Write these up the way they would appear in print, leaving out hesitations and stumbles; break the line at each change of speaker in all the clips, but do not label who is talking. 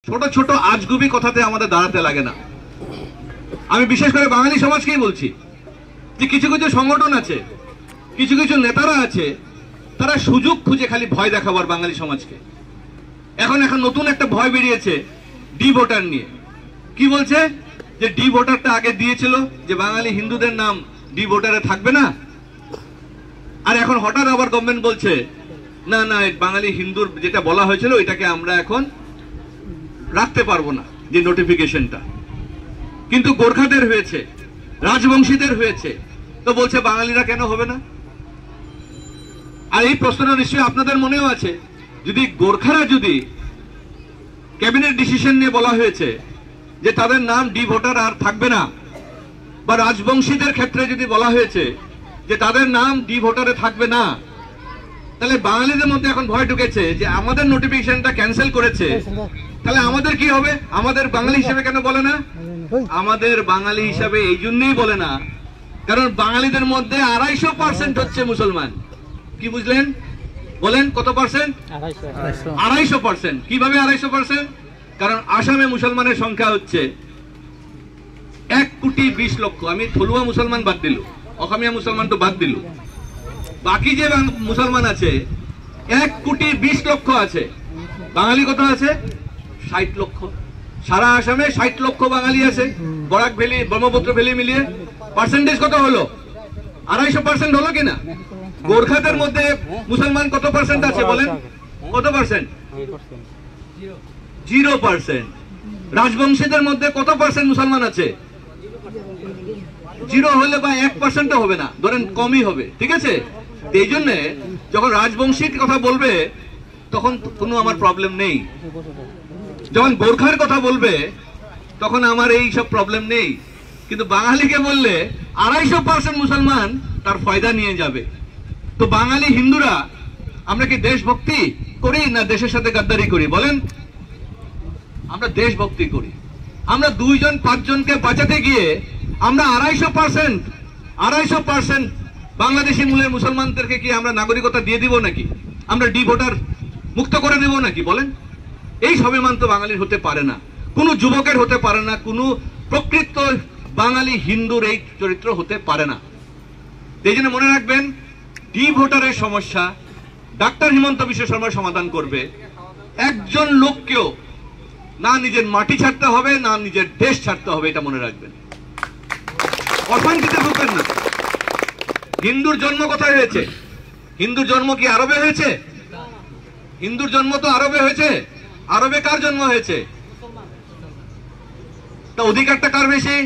ছোট ছোট আজগুবি কথাতে আমাদের দাঁড়াতে লাগে না। আমি বিশেষ করে বাঙালি সমাজকেই বলছি যে কিছু কিছু সংগঠন আছে, কিছু কিছু নেতারা আছে, তারা সুযোগ খুঁজে খালি ভয় দেখাবার বাঙালি সমাজকে। এখন নতুন একটা ভয় বেরিয়েছে ডি ভোটার নিয়ে। কি বলছে যে ডি ভোটারটা আগে দিয়েছিল যে বাঙালি হিন্দুদের নাম ডি ভোটারে থাকবে না, আর এখন হঠাৎ আবার গভর্নমেন্ট বলছে না না বাঙালি হিন্দুর যেটা বলা হয়েছিল এটাকে আমরা এখন রাখতে পারবো না, যে নোটিফিকেশনটা। কিন্তু গোর্খাদের হয়েছে, রাজবংশীদের হয়েছে, তো বলছে বাঙালিরা কেন হবে না? আর এই প্রশ্নটা নিশ্চয়ই আপনাদের মনেও আছে, যদি গোর্খারা যদি ক্যাবিনেট ডিসিশন নিয়ে বলা হয়েছে যে তাদের নাম ডি ভোটার আর থাকবে না, বা রাজবংশীদের ক্ষেত্রে যদি বলা হয়েছে যে তাদের নাম ডি ভোটারে থাকবে না, তাহলে বাঙালিদের মধ্যে এখন ভয় ঢুকেছে যে আমাদের নোটিফিকেশনটা ক্যান্সেল করেছে, তাহলে আমাদের কি হবে? আমাদের বাঙালি হিসেবে কেন বলে না? আমাদের বাঙালি হিসাবে এই জন্যই বলে না কারণ বাঙালিদের মধ্যে 250% হচ্ছে মুসলমান। কি বুঝলেন? বলেন কত পার্সেন্ট? 250%। কিভাবে 250%? কারণ আসামে মুসলমানের সংখ্যা হচ্ছে 1,20,00,000। আমি থলুয়া মুসলমান বাদ দিল, অসমীয়া মুসলমান তো বাদ দিল, বাকি যে মুসলমান আছে 1,20,00,000 আছে। বাঙালি কত আছে? 60 লক্ষ। সারা আসামে 60 লক্ষ বাঙালি আছে, বরাক ভ্যালি ব্রহ্মপুত্র ভ্যালি মিলিয়ে। পার্সেন্টেজ কত হলো? 250% হলো কিনা? গোর্খাদের মধ্যে মুসলমান কত পার্সেন্ট আছে বলেন? কত পার্সেন্ট? 0%। রাজবংশীদের মধ্যে কত পার্সেন্ট মুসলমান আছে? 0 হলে বা 1% হবে না, ধরেন কমই হবে, ঠিক আছে? এই জন্য যখন রাজবংশীর কথা বলবে তখন কোনো আমার প্রবলেম নেই, যখন গোর্খার কথা বলবে তখন আমার এই সব প্রবলেম নেই। কিন্তু বাঙালিকে বললে 250% মুসলমান তার ফায়দা নিয়ে যাবে। তো বাঙালি হিন্দুরা আমরা কি দেশভক্তি করি না দেশের সাথে গাদ্দারি করি বলেন? আমরা দেশভক্তি করি। আমরা 2-5 জনকে বাঁচাতে গিয়ে আমরা 250% বাংলাদেশি মূলের মুসলমানদেরকে কি আমরা নাগরিকতা দিয়ে দিব নাকি? আমরা ডি ভোটার মুক্ত করে দেব নাকি বলেন? এই স্বাভিমান তো বাঙালির হতে পারে না, কোনো যুবকের হতে পারে না, কোনো প্রকৃত বাঙালি হিন্দুর এই চরিত্র হতে পারে না। এই জন্য মনে রাখবেন, ডি ভোটারের সমস্যা ডাক্তার হিমন্ত বিশ্ব শর্মা সমাধান করবে। একজন লোককেও না নিজের মাটি ছাড়তে হবে না নিজের দেশ ছাড়তে হবে, এটা মনে রাখবেন। অশান্তিতে ভুগবেন না। হিন্দুর জন্ম কোথায় হয়েছে? হিন্দুর জন্ম কি আরবে হয়েছে? হিন্দুর জন্ম তো আরবে হয়েছে। আরবে কার জন্ম হয়েছে? তা অধিকারটা কার বেশি?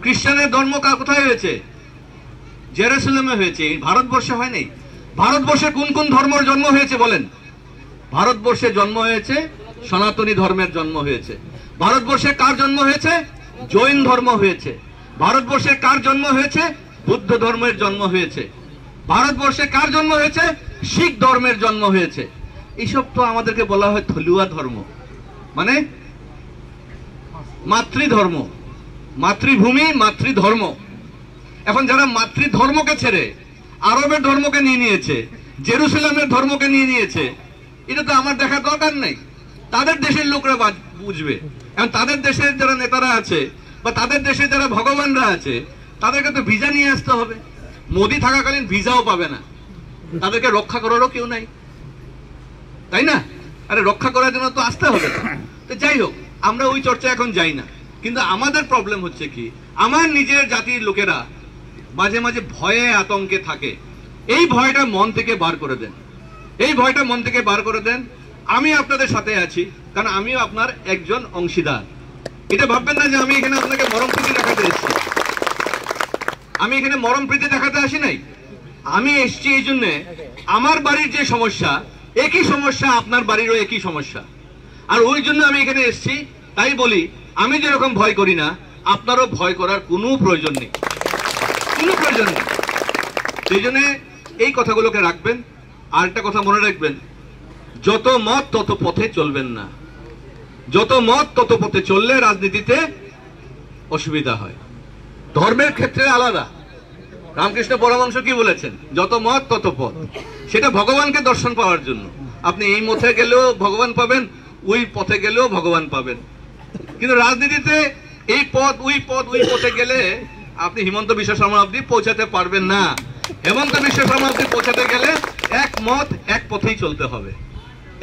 খ্রিস্টানের ধর্ম কোথায় হয়েছে? জেরুসালেমে হয়েছে, ভারতবর্ষে হয়নি। ভারতবর্ষে কোন কোন ধর্মের জন্ম হয়েছে বলেন? ভারতবর্ষে জন্ম হয়েছে সনাতনী ধর্মের জন্ম হয়েছে। ভারতবর্ষে কার জন্ম হয়েছে? জৈন ধর্ম হয়েছে। ভারতবর্ষে কার জন্ম হয়েছে? বুদ্ধ ধর্মের জন্ম হয়েছে। ভারতবর্ষে কার জন্ম হয়েছে? শিখ ধর্মের জন্ম হয়েছে। এইসব তো আমাদেরকে বলা হয় থলুয়া ধর্ম, মানে মাতৃধর্ম, মাতৃভূমি, মাতৃধর্ম। এখন যারা মাতৃধর্মকে ছেড়ে আরবের ধর্মকে নিয়ে নিয়েছে, জেরুসালেমের ধর্মকে নিয়ে নিয়েছে, এটা তো আমার দেখার দরকার নেই। তাদের দেশের লোকরা বুঝবে। এখন তাদের দেশের যারা নেতারা আছে বা তাদের দেশে যারা ভগবানরা আছে তাদেরকে তো ভিসা নিয়ে আসতে হবে। মোদি থাকাকালীন ভিসাও পাবে না, তাদেরকে রক্ষা করারও কেউ নাই, তাই না? আরে রক্ষা করার জন্য তো আসতে হবে। তো যাই হোক, আমরা ওই চর্চা এখন যাই না। কিন্তু আমাদের প্রবলেম হচ্ছে কি, আমার নিজের জাতির লোকেরা মাঝে মাঝে ভয়ে আতঙ্কে থাকে। এই ভয়টা মন থেকে বার করে দেন, এই ভয়টা মন থেকে বার করে দেন। আমি আপনাদের সাথে আছি, কারণ আমিও আপনার একজন অংশীদার। এটা ভাববেন না যে আমি এখানে আপনাকে মরম প্রীতি দেখাতে এসেছি। আমি এখানে মরম প্রীতি দেখাতে আসি নাই। আমি এসেছি এই জন্য, আমার বাড়ির যে সমস্যা একই সমস্যা আপনার বাড়িরও একই সমস্যা, আর ওই জন্য আমি এখানে এসেছি। তাই বলি, আমি যেরকম ভয় করি না, আপনারও ভয় করার কোনো প্রয়োজন নেই, কোনো প্রয়োজন নেই। সেই জন্য এই কথাগুলোকে রাখবেন। আর একটা কথা মনে রাখবেন, যত মত তত পথে চলবেন না। যত মত তত পথে চললে রাজনীতিতে অসুবিধা হয়। ধর্মের ক্ষেত্রে আলাদা। রামকৃষ্ণ পরমহংস কি বলেছেন? যত মত তত পথ। সেটা ভগবানকে দর্শন পাওয়ার জন্য। আপনি এই মতে গেলেও ভগবান পাবেন, ওই পথে গেলেও ভগবান পাবেন। কিন্তু রাজনীতিতে এই পথ ওই পথে গেলে আপনি হিমন্ত বিশ্ব শর্মা অবধি পৌঁছাতে পারবেন না। হেমন্ত বিশ্ব শর্মা অবধি পৌঁছাতে গেলে এক মত এক পথেই চলতে হবে।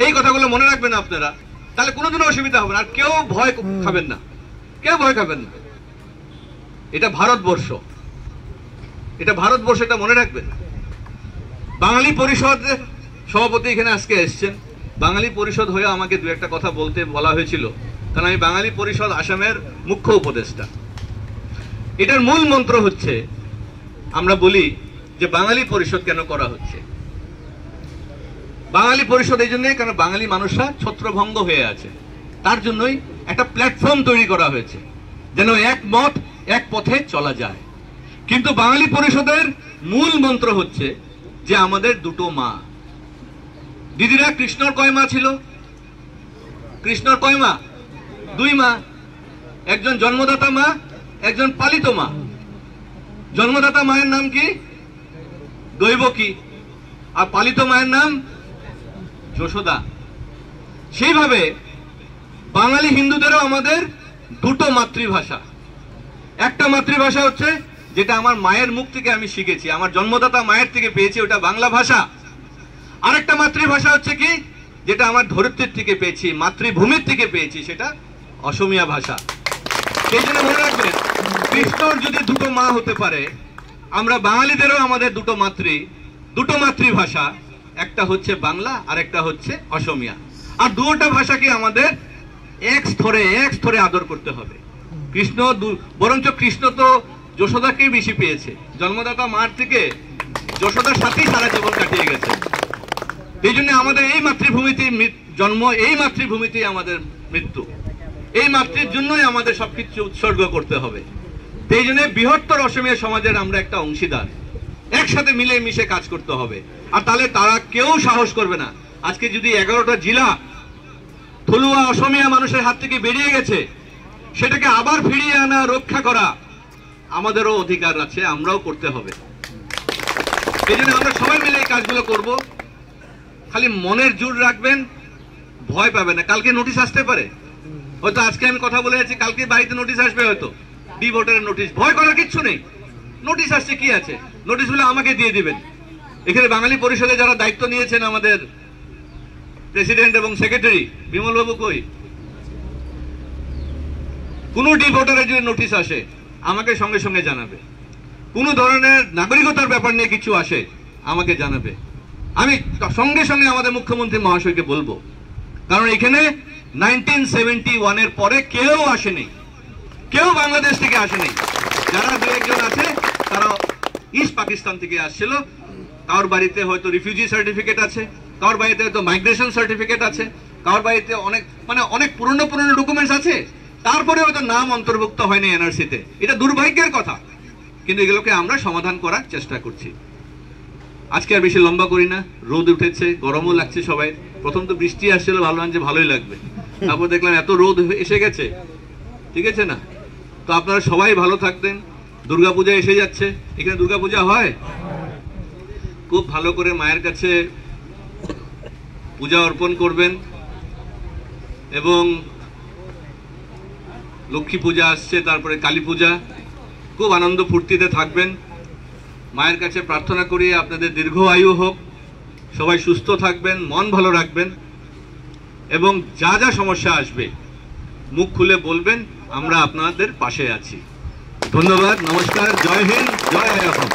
এই কথাগুলো মনে রাখবেন আপনারা, তাহলে কোনোদিনও অসুবিধা হবে না। আর কেউ ভয় খাবেন না, কেউ ভয় খাবেন না। এটা ভারতবর্ষ, এটা মনে রাখবেন। বাঙালি পরিষদের সভাপতি এখানে আজকে এসছেন। বাঙালি পরিষদ হয়ে আমাকে দু একটা কথা বলা হয়েছিল, কারণ আমি বাঙালি পরিষদ আসামের মুখ্য উপদেষ্টা। এটার মূল মন্ত্র হচ্ছে, আমরা বলি যে বাঙালি পরিষদ কেন করা হচ্ছে। বাঙালি পরিষদ এই জন্যই কারণ বাঙালি মানুষরা ছত্রভঙ্গ হয়ে আছে, তার জন্যই একটা প্ল্যাটফর্ম তৈরি করা হয়েছে যেন এক মত এক পথে চলা যায়। কিন্তু বাঙালি পরিষদের মূল মন্ত্র হচ্ছে যে আমাদের দুটো মা। দিদিরা, কৃষ্ণর কয় মা ছিল? কৃষ্ণর কয় মা? দুই মা, একজন জন্মদাতা মা, একজন পালিত মা। জন্মদাতা মায়ের নাম কি? দৈবকী। আর পালিত মায়ের নাম যশোদা। সেইভাবে বাঙালি হিন্দুদেরও আমাদের দুটো মাতৃভাষা। একটা মাতৃভাষা হচ্ছে যেটা আমার মায়ের মুখ থেকে আমি শিখেছি, আমার জন্মদাতা মায়ের থেকে পেয়েছি, ওটা বাংলা ভাষা। আরেকটা মাতৃভাষা হচ্ছে কি, যেটা আমার ধরিত্রীর থেকে পেয়েছি, মাতৃভূমির থেকে পেয়েছি, সেটা অসমীয়া ভাষা। সেই জন্য মনে রাখবেন, কৃষ্ণর যদি দুটো মা হতে পারে, আমরা বাঙালিদেরও আমাদের দুটো মাতৃভাষা, একটা হচ্ছে বাংলা আর একটা হচ্ছে অসমীয়া। আর দুটো ভাষাকে আমাদের এক স্তরে আদর করতে হবে। বরঞ্চ কৃষ্ণ তো যশোদাকেই বেশি পেয়েছে, জন্মদাতা মার থেকে যশোদার সাথেই সারা জীবন কাটিয়ে গেছে। এই জন্য আমাদের এই মাতৃভূমিতেই জন্ম, এই মাতৃভূমিতেই আমাদের মৃত্যু। এই মাতৃর জন্যই আমাদের সবকিছু উৎসর্গ করতে হবে। এই জন্য বৃহত্তর অসমীয়া সমাজের আমরা একটা অংশীদার, একসাথে মিলে মিশে কাজ করতে হবে। আর তাহলে তারা কেউ সাহস করবে না। আজকে যদি 11টা জেলা থলুয়া অসমীয়া মানুষের হাত থেকে বেরিয়ে গেছে, সেটাকে আবার ফিরিয়ে আনা, রক্ষা করা আমাদেরও অধিকার আছে, আমরাও করতে হবে। এই জন্য আমরা সবাই মিলে এই কাজগুলো করব। খালি মনের জোর রাখবেন, ভয় পাবেন না। কালকে নোটিশ আসতে পারে, হয়তো আজকে আমি কথা বলে যাচ্ছি, কালকে বাড়িতে নোটিশ আসবে, হয়তো ডি ভোটারের নোটিশ। ভয় করার কিচ্ছু নেই, নোটিশ আসছে, কি আছে? নোটিশগুলো আমাকে দিয়ে দিবেন। এখানে বাঙালি পরিষদে যারা দায়িত্ব নিয়েছেন, আমাদের প্রেসিডেন্ট এবং সেক্রেটারি, বিমল বাবু কই? কোন ডি ভোটারের যদি নোটিশ আসে আমাকে সঙ্গে সঙ্গে জানাবে। কোন ধরনের নাগরিকতার ব্যাপার নিয়ে কিছু আসে আমাকে জানাবে। আমি সঙ্গে সঙ্গে আমাদের মুখ্যমন্ত্রী মহাশয়কে বলবো, কারণ এখানে 1971-এর পরে কেউ আসেনি, কেউ বাংলাদেশ থেকে আসেনি। যারা দু একজন আছে তারা ইস্ট পাকিস্তান থেকে আসছিল। কারোর বাড়িতে হয়তো রিফিউজি সার্টিফিকেট আছে, কারোর বাড়িতে হয়তো মাইগ্রেশন সার্টিফিকেট আছে, কারোর বাড়িতে অনেক পুরনো ডকুমেন্টস আছে, তারপরে হয়তো নাম অন্তর্ভুক্ত হয়নি এনআরসিতে। এটা দুর্ভাগ্যের কথা, কিন্তু এগুলোকে আমরা সমাধান করার চেষ্টা করছি। আজকে আর বেশি লম্বা করি না, রোদ উঠেছে, গরমও লাগছে সবাই। প্রথম তো বৃষ্টি আসছিল, ভাবলাম যে ভালোই লাগবে, তারপর দেখলাম এত রোদ এসে গেছে, ঠিক আছে না? তো আপনারা সবাই ভালো থাকবেন। দুর্গাপূজা এসে যাচ্ছে, এখানে দুর্গাপূজা হয়, খুব ভালো করে মায়ের কাছে পূজা অর্পণ করবেন। এবং লক্ষ্মী পূজা আসছে, তারপরে কালী পূজা, খুব আনন্দ ফুর্তিতে থাকবেন। মায়ের কাছে প্রার্থনা করি আপনাদের দীর্ঘ আয়ু হোক, সবাই সুস্থ থাকবেন, মন ভালো রাখবেন, এবং যা যা সমস্যা আসবে মুখ খুলে বলবেন, আমরা আপনাদের পাশে আছি। ধন্যবাদ, নমস্কার, জয় হিন্দ, জয় আইএফএম।